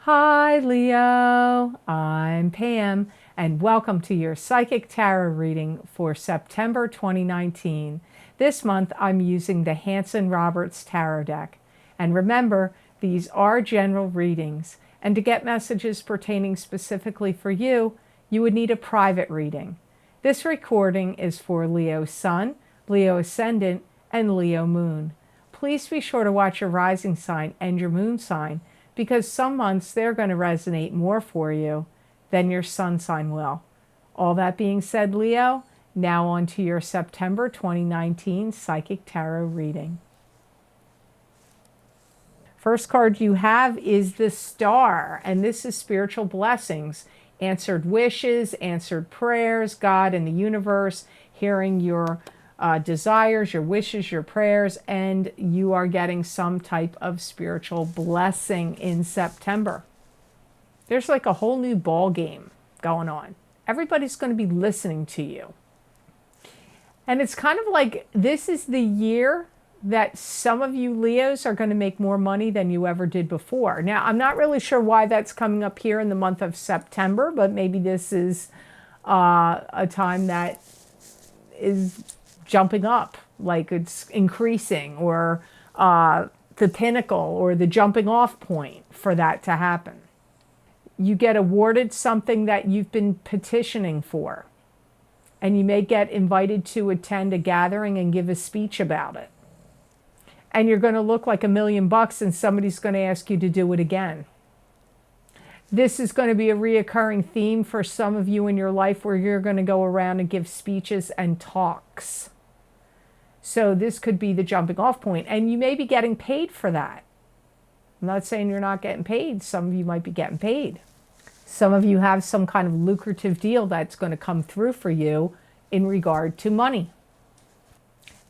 Hi, Leo. I'm Pam, and welcome to your Psychic Tarot reading for September 2019. This month, I'm using the Hanson-Roberts Tarot deck. And remember, these are general readings, and to get messages pertaining specifically for you, you would need a private reading. This recording is for Leo Sun, Leo Ascendant, and Leo Moon. Please be sure to watch your rising sign and your moon sign, because some months they're going to resonate more for you than your sun sign will. All that being said, Leo, now on to your September 2019 Psychic Tarot reading. First card you have is the Star, and this is spiritual blessings, answered wishes, answered prayers, God and the universe, hearing your desires, your wishes, your prayers, and you are getting some type of spiritual blessing in September. There's like a whole new ball game going on. Everybody's going to be listening to you. And it's kind of like this is the year that some of you Leos are going to make more money than you ever did before. Now, I'm not really sure why that's coming up here in the month of September, but maybe this is a time that is jumping up, like it's increasing, or the pinnacle or the jumping off point for that to happen. You get awarded something that you've been petitioning for, and you may get invited to attend a gathering and give a speech about it. And you're going to look like $1 million and somebody's going to ask you to do it again. This is going to be a reoccurring theme for some of you in your life, where you're going to go around and give speeches and talks. So this could be the jumping off point, and you may be getting paid for that. I'm not saying you're not getting paid. Some of you might be getting paid. Some of you have some kind of lucrative deal that's going to come through for you in regard to money.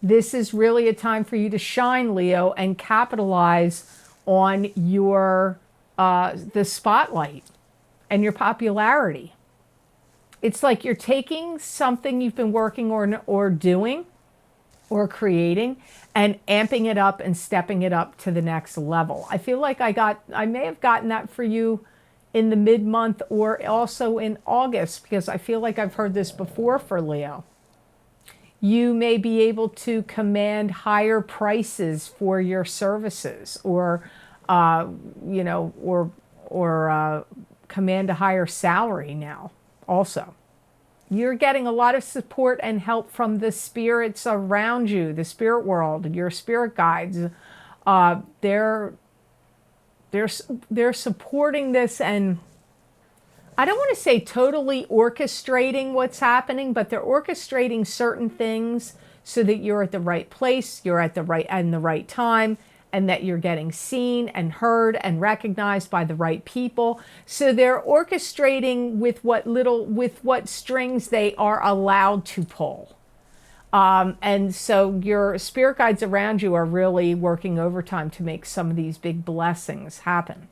This is really a time for you to shine, Leo, and capitalize on your the spotlight and your popularity. It's like you're taking something you've been working or doing or creating and amping it up and stepping it up to the next level. I feel like I may have gotten that for you in the mid-month or also in August, because I feel like I've heard this before for Leo. You may be able to command higher prices for your services, or command a higher salary now also. You're getting a lot of support and help from the spirits around you, the spirit world, your spirit guides. They're supporting this, and I don't want to say totally orchestrating what's happening, but they're orchestrating certain things so that you're at the right place, you're at the right time, and that you're getting seen and heard and recognized by the right people. So they're orchestrating with what strings they are allowed to pull. And so your spirit guides around you are really working overtime to make some of these big blessings happen.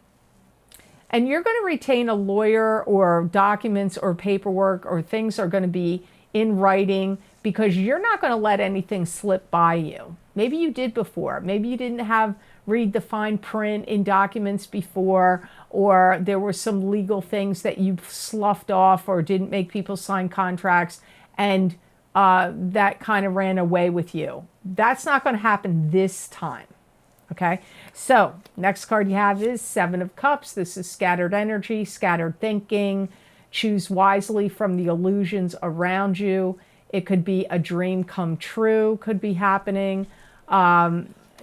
And you're going to retain a lawyer, or documents or paperwork or things are going to be in writing, because you're not going to let anything slip by you. Maybe you did before. Maybe you didn't read the fine print in documents before, or there were some legal things that you sloughed off or didn't make people sign contracts, and that kind of ran away with you. That's not going to happen this time. Okay, so next card you have is Seven of Cups. This is scattered energy, scattered thinking. Choose wisely from the illusions around you. It could be a dream come true, could be happening.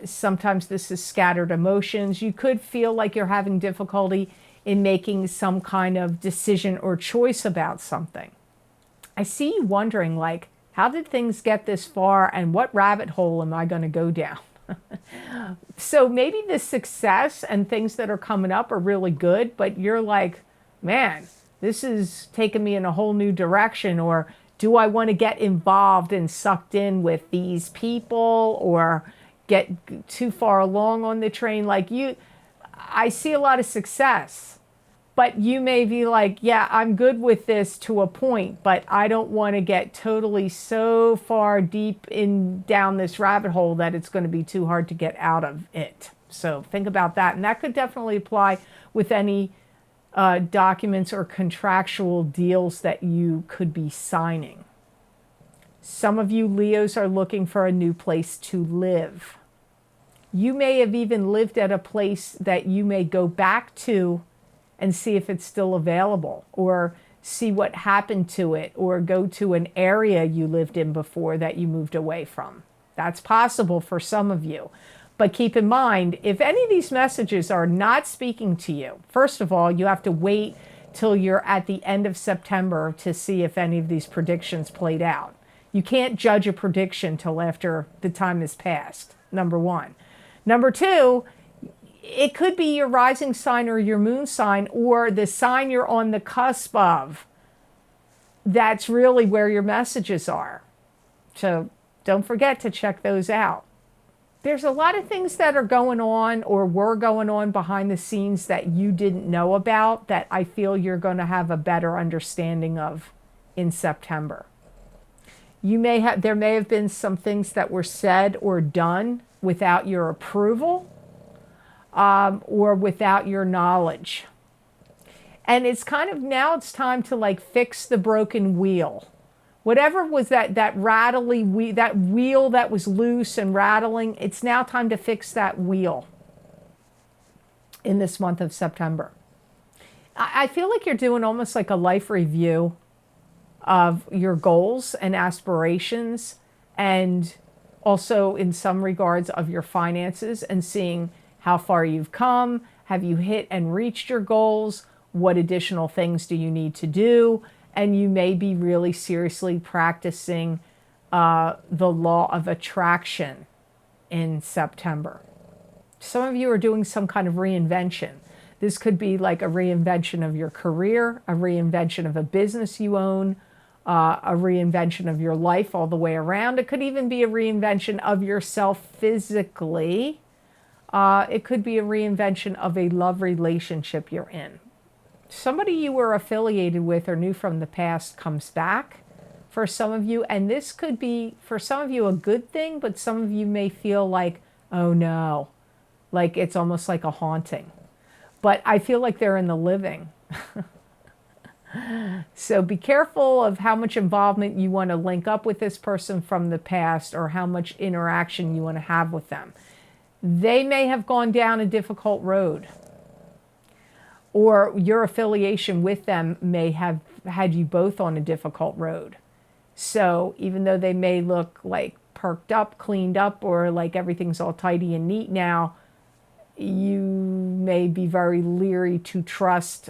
Sometimes this is scattered emotions. You could feel like you're having difficulty in making some kind of decision or choice about something. I see you wondering, like, how did things get this far, and what rabbit hole am I going to go down? So maybe the success and things that are coming up are really good, but you're like, man, this is taking me in a whole new direction. Or do I want to get involved and sucked in with these people, or get too far along on the train? Like I see a lot of success, but you may be like, yeah, I'm good with this to a point, but I don't want to get totally so far deep down this rabbit hole that it's going to be too hard to get out of it. So think about that. And that could definitely apply with any documents or contractual deals that you could be signing. Some of you Leos are looking for a new place to live. You may have even lived at a place that you may go back to and see if it's still available, or see what happened to it, or go to an area you lived in before that you moved away from. That's possible for some of you. But keep in mind, if any of these messages are not speaking to you, first of all, you have to wait till you're at the end of September to see if any of these predictions played out. You can't judge a prediction till after the time has passed, number one. Number two, it could be your rising sign or your moon sign, or the sign you're on the cusp of. That's really where your messages are. So don't forget to check those out. There's a lot of things that are going on or were going on behind the scenes that you didn't know about that I feel you're going to have a better understanding of in September. There may have been some things that were said or done without your approval, or without your knowledge. And it's kind of, now it's time to like fix the broken wheel. Whatever was that rattly wheel, that wheel that was loose and rattling, it's now time to fix that wheel in this month of September. I feel like you're doing almost like a life review of your goals and aspirations, and also in some regards of your finances, and seeing how far you've come. Have you hit and reached your goals? What additional things do you need to do? And you may be really seriously practicing the law of attraction in September. Some of you are doing some kind of reinvention. This could be like a reinvention of your career, a reinvention of a business you own, a reinvention of your life all the way around. It could even be a reinvention of yourself physically. It could be a reinvention of a love relationship you're in. Somebody you were affiliated with or knew from the past comes back for some of you. And this could be, for some of you, a good thing, but some of you may feel like, oh no, like it's almost like a haunting. But I feel like they're in the living. So be careful of how much involvement you want to link up with this person from the past, or how much interaction you want to have with them. They may have gone down a difficult road, or your affiliation with them may have had you both on a difficult road. So even though they may look like perked up, cleaned up, or like everything's all tidy and neat now, you may be very leery to trust,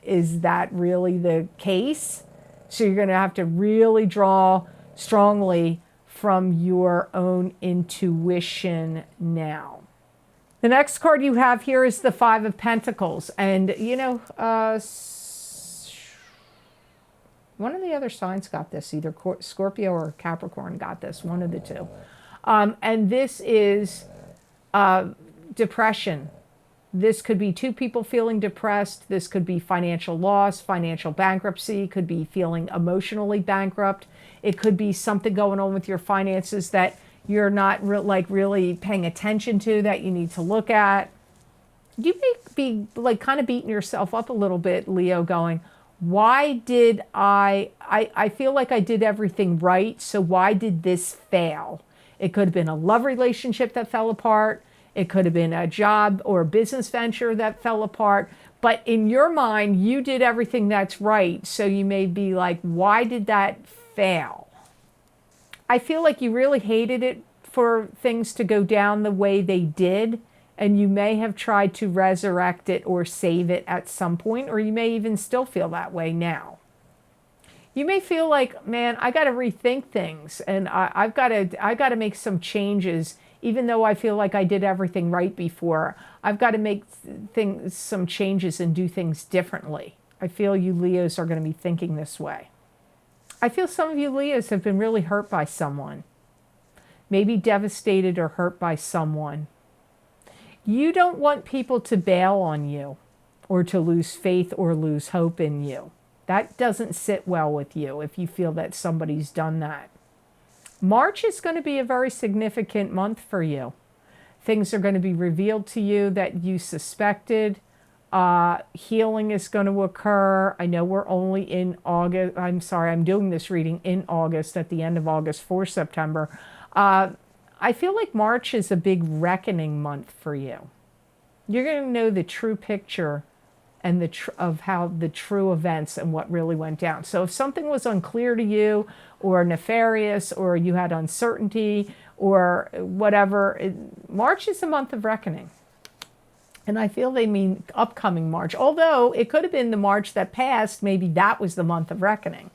is that really the case? So you're going to have to really draw strongly from your own intuition now. The next card you have here is the Five of Pentacles. And, you know, one of the other signs got this. Either Scorpio or Capricorn got this. One of the two. And this is depression. This could be two people feeling depressed. This could be financial loss, financial bankruptcy. It could be feeling emotionally bankrupt. It could be something going on with your finances that you're not really paying attention to, that you need to look at. You may be like kind of beating yourself up a little bit, Leo, going, why did I feel like I did everything right, so why did this fail? It could have been a love relationship that fell apart. It could have been a job or a business venture that fell apart. But in your mind, you did everything that's right. So you may be like, why did that fail? I feel like you really hated it for things to go down the way they did. And you may have tried to resurrect it or save it at some point, or you may even still feel that way now. You may feel like, man, I got to rethink things, and I've got to make some changes. Even though I feel like I did everything right before, I've got to make some changes and do things differently. I feel you Leos are going to be thinking this way. I feel some of you Leos have been really hurt by someone, maybe devastated or hurt by someone. You don't want people to bail on you, or to lose faith or lose hope in you. That doesn't sit well with you if you feel that somebody's done that. March is going to be a very significant month for you. Things are going to be revealed to you that you suspected. Healing is going to occur. I know we're only in August. I'm sorry, I'm doing this reading in August, at the end of August for September. I feel like March is a big reckoning month for you. You're going to know the true picture and of how the true events and what really went down. So if something was unclear to you or nefarious or you had uncertainty or whatever, March is a month of reckoning. And I feel they mean upcoming March. Although it could have been the March that passed, maybe that was the month of reckoning.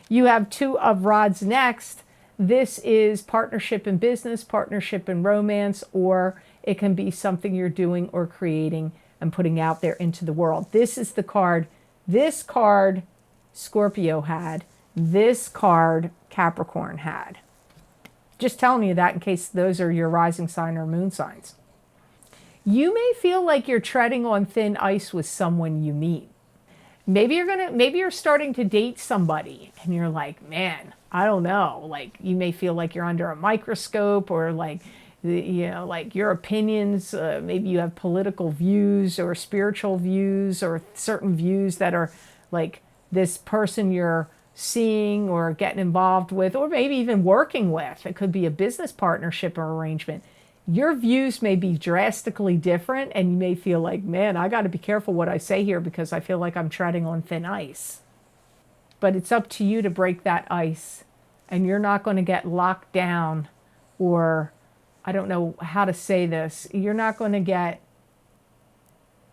You have Two of Rods next. This is partnership in business, partnership in romance, or it can be something you're doing or creating and putting out there into the world. This is the card. This card Scorpio had. This card Capricorn had. Just telling you that in case those are your rising sign or moon signs. You may feel like you're treading on thin ice with someone you meet. Maybe you're starting to date somebody and you're like, man, I don't know. Like, you may feel like you're under a microscope, or like, like your opinions, maybe you have political views or spiritual views or certain views that are like this person you're seeing or getting involved with, or maybe even working with. It could be a business partnership or arrangement. Your views may be drastically different, and you may feel like, man, I got to be careful what I say here because I feel like I'm treading on thin ice. But it's up to you to break that ice, and you're not going to get locked down, or I don't know how to say this. You're not going to get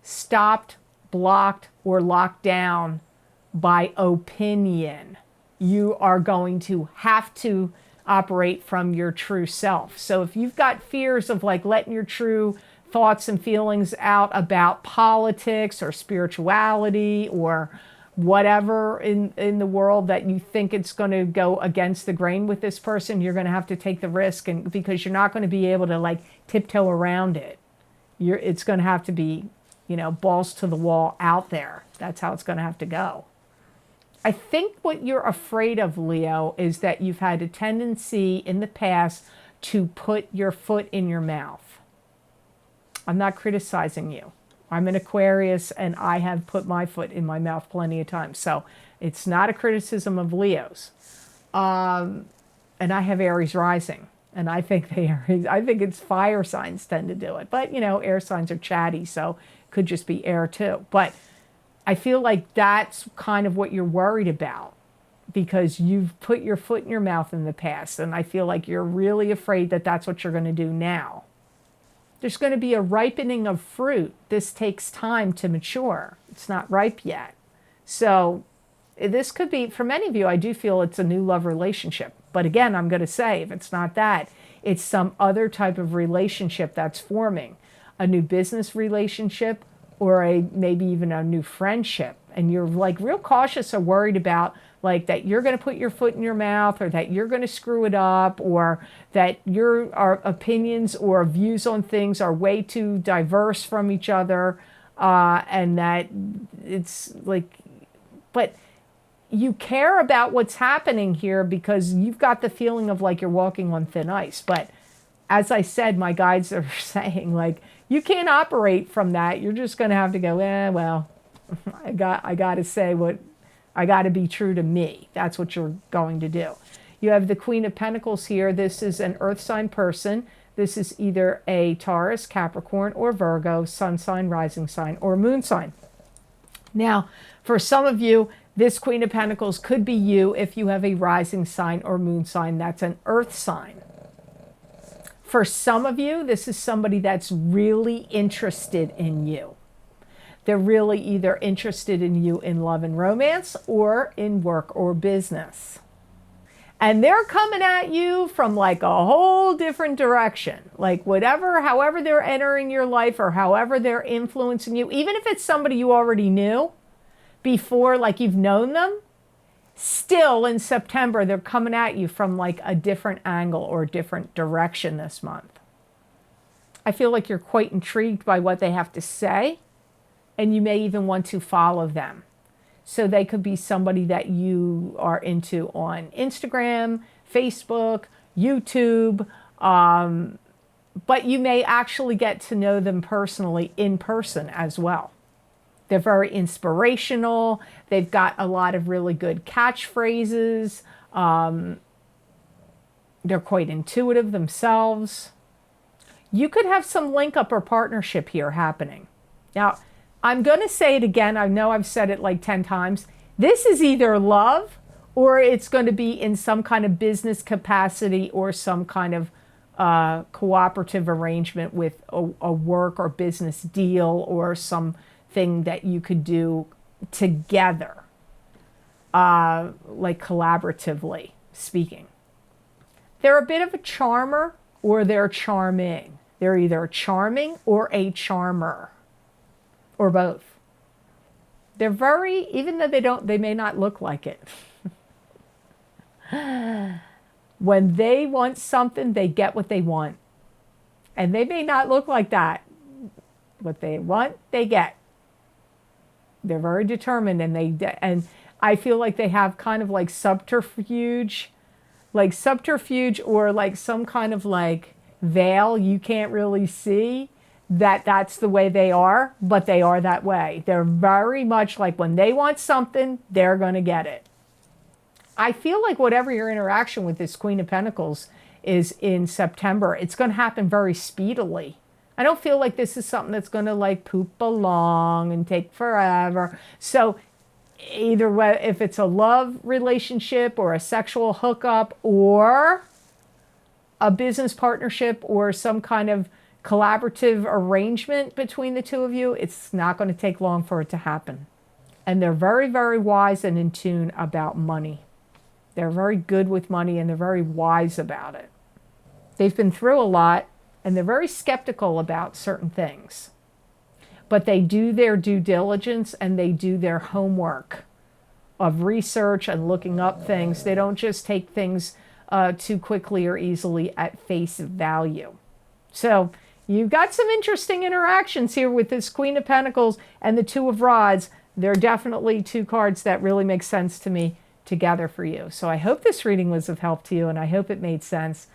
stopped, blocked, or locked down by opinion. You are going to have to operate from your true self. So if you've got fears of like letting your true thoughts and feelings out about politics or spirituality or whatever in the world that you think it's going to go against the grain with this person, you're going to have to take the risk, and because you're not going to be able to like tiptoe around it. It's going to have to be, balls to the wall out there. That's how it's going to have to go. I think what you're afraid of, Leo, is that you've had a tendency in the past to put your foot in your mouth. I'm not criticizing you. I'm an Aquarius, and I have put my foot in my mouth plenty of times. So it's not a criticism of Leos. And I have Aries rising, and I think it's fire signs tend to do it. But, air signs are chatty, so it could just be air too. But I feel like that's kind of what you're worried about, because you've put your foot in your mouth in the past, and I feel like you're really afraid that that's what you're going to do now. There's going to be a ripening of fruit. This takes time to mature. It's not ripe yet. So this could be, for many of you, I do feel it's a new love relationship. But again, I'm going to say, if it's not that, it's some other type of relationship that's forming. A new business relationship, or maybe even a new friendship, and you're like real cautious or worried about like that you're going to put your foot in your mouth, or that you're going to screw it up, or that your opinions or views on things are way too diverse from each other, and that it's like, but you care about what's happening here because you've got the feeling of like you're walking on thin ice. But as I said, my guides are saying like, you can't operate from that. You're just going to have to go, well, I got to say what, I got to be true to me. That's what you're going to do. You have the Queen of Pentacles here. This is an earth sign person. This is either a Taurus, Capricorn, or Virgo, sun sign, rising sign, or moon sign. Now, for some of you, this Queen of Pentacles could be you if you have a rising sign or moon sign that's an earth sign. For some of you, this is somebody that's really interested in you. They're really either interested in you in love and romance, or in work or business. And they're coming at you from like a whole different direction. Like however they're entering your life, or however they're influencing you, even if it's somebody you already knew before, like you've known them, still in September, they're coming at you from like a different angle or different direction this month. I feel like you're quite intrigued by what they have to say, and you may even want to follow them. So they could be somebody that you are into on Instagram, Facebook, YouTube, but you may actually get to know them personally in person as well. They're very inspirational. They've got a lot of really good catchphrases. They're quite intuitive themselves. You could have some link up or partnership here happening. Now, I'm going to say it again. I know I've said it like 10 times. This is either love or it's going to be in some kind of business capacity or some kind of cooperative arrangement with a work or business deal or something that you could do together, like collaboratively speaking. They're a bit of a charmer or they're charming. They're either charming or a charmer or both. They're very, even though they may not look like it. When they want something, they get what they want. And they may not look like that. What they want, they get. They're very determined, and I feel like they have kind of like subterfuge or like some kind of like veil you can't really see that's the way they are, but they are that way. They're very much like when they want something, they're going to get it. I feel like whatever your interaction with this Queen of Pentacles is in September, it's going to happen very speedily. I don't feel like this is something that's going to like poop along and take forever. So either way, if it's a love relationship or a sexual hookup or a business partnership or some kind of collaborative arrangement between the two of you, it's not going to take long for it to happen. And they're very, very wise and in tune about money. They're very good with money and they're very wise about it. They've been through a lot and they're very skeptical about certain things. But they do their due diligence and they do their homework of research and looking up things. They don't just take things too quickly or easily at face value. So you've got some interesting interactions here with this Queen of Pentacles and the Two of Rods. They're definitely two cards that really make sense to me together for you. So I hope this reading was of help to you and I hope it made sense.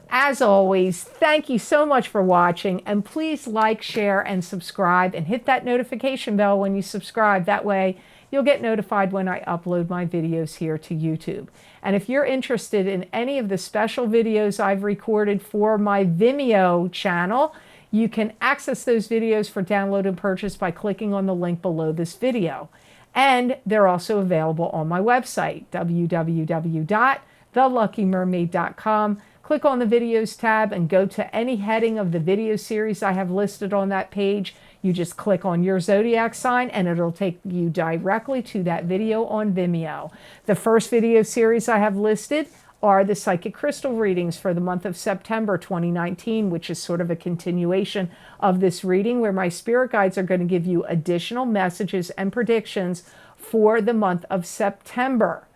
As always, thank you so much for watching, and please like, share, and subscribe, and hit that notification bell when you subscribe. That way you'll get notified when I upload my videos here to YouTube. And if you're interested in any of the special videos I've recorded for my Vimeo channel, you can access those videos for download and purchase by clicking on the link below this video. And they're also available on my website, www.theluckymermaid.com. Click on the videos tab and go to any heading of the video series I have listed on that page. You just click on your zodiac sign and it'll take you directly to that video on Vimeo. The first video series I have listed are the psychic crystal readings for the month of September 2019, which is sort of a continuation of this reading where my spirit guides are going to give you additional messages and predictions for the month of September.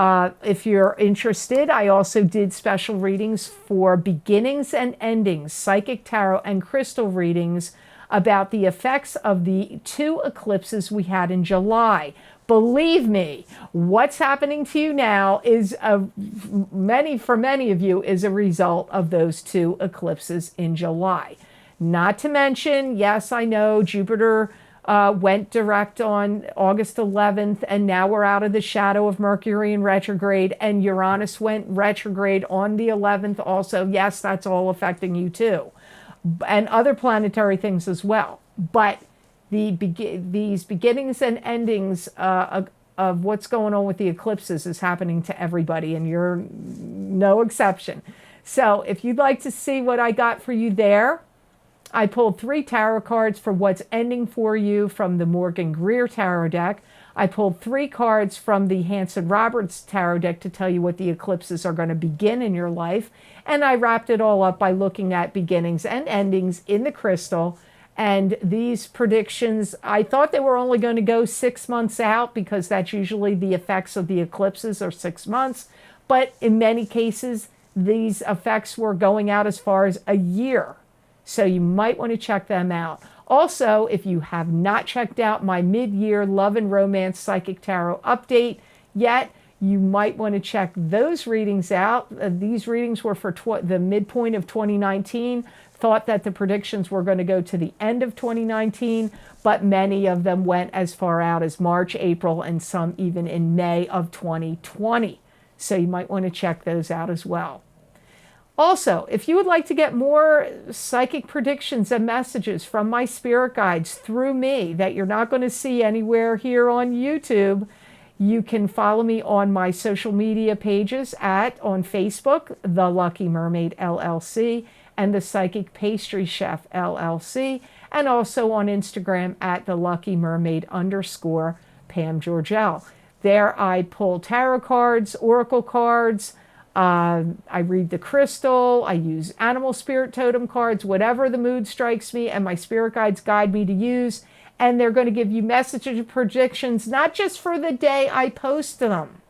If you're interested, I also did special readings for beginnings and endings, psychic tarot and crystal readings about the effects of the two eclipses we had in July. Believe me, what's happening to you now is for many of you is a result of those two eclipses in July. Not to mention, yes, I know Jupiter went direct on August 11th, and now we're out of the shadow of Mercury in retrograde, and Uranus went retrograde on the 11th also. Yes, that's all affecting you too, and other planetary things as well. But these beginnings and endings of what's going on with the eclipses is happening to everybody, and you're no exception. So if you'd like to see what I got for you there, I pulled 3 tarot cards for what's ending for you from the Morgan Greer tarot deck. I pulled 3 cards from the Hanson Roberts tarot deck to tell you what the eclipses are going to begin in your life. And I wrapped it all up by looking at beginnings and endings in the crystal. And these predictions, I thought they were only going to go 6 months out because that's usually the effects of the eclipses are 6 months. But in many cases, these effects were going out as far as a year. So you might want to check them out. Also, if you have not checked out my mid-year love and romance psychic tarot update yet, you might want to check those readings out. These readings were for the midpoint of 2019 thought that the predictions were going to go to the end of 2019, but many of them went as far out as March, April, and some even in May of 2020. So you might want to check those out as well. Also, if you would like to get more psychic predictions and messages from my spirit guides through me that you're not going to see anywhere here on YouTube, you can follow me on my social media pages on Facebook, The Lucky Mermaid LLC, and The Psychic Pastry Chef LLC, and also on Instagram at The Lucky Mermaid _ Pam Georgel. There I pull tarot cards, oracle cards, I read the crystal, I use animal spirit totem cards, whatever the mood strikes me and my spirit guides guide me to use. And they're going to give you messages and predictions, not just for the day I post them.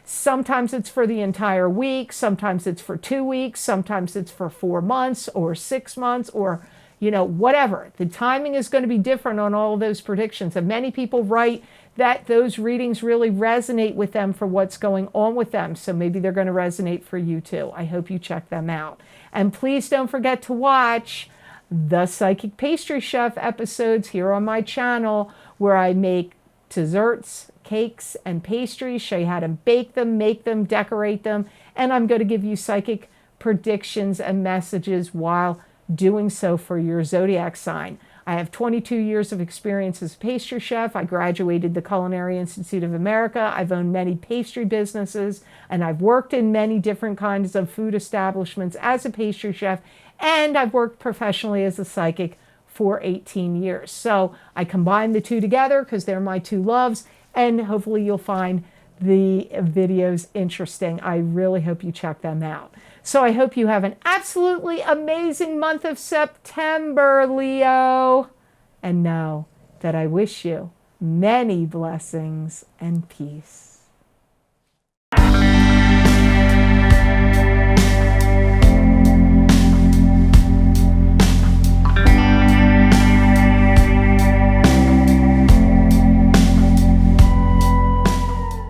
Sometimes it's for the entire week, sometimes it's for 2 weeks, sometimes it's for 4 months or 6 months or, whatever. The timing is going to be different on all of those predictions. And many people write that those readings really resonate with them for what's going on with them. So maybe they're going to resonate for you too. I hope you check them out. And please don't forget to watch the Psychic Pastry Chef episodes here on my channel, where I make desserts, cakes, and pastries, show you how to bake them, make them, decorate them, and I'm going to give you psychic predictions and messages while doing so for your zodiac sign. I have 22 years of experience as a pastry chef. I graduated the Culinary Institute of America. I've owned many pastry businesses, and I've worked in many different kinds of food establishments as a pastry chef, and I've worked professionally as a psychic for 18 years. So I combine the two together because they're my two loves, and hopefully you'll find the videos interesting. I really hope you check them out. So I hope you have an absolutely amazing month of September, Leo. And know that I wish you many blessings and peace.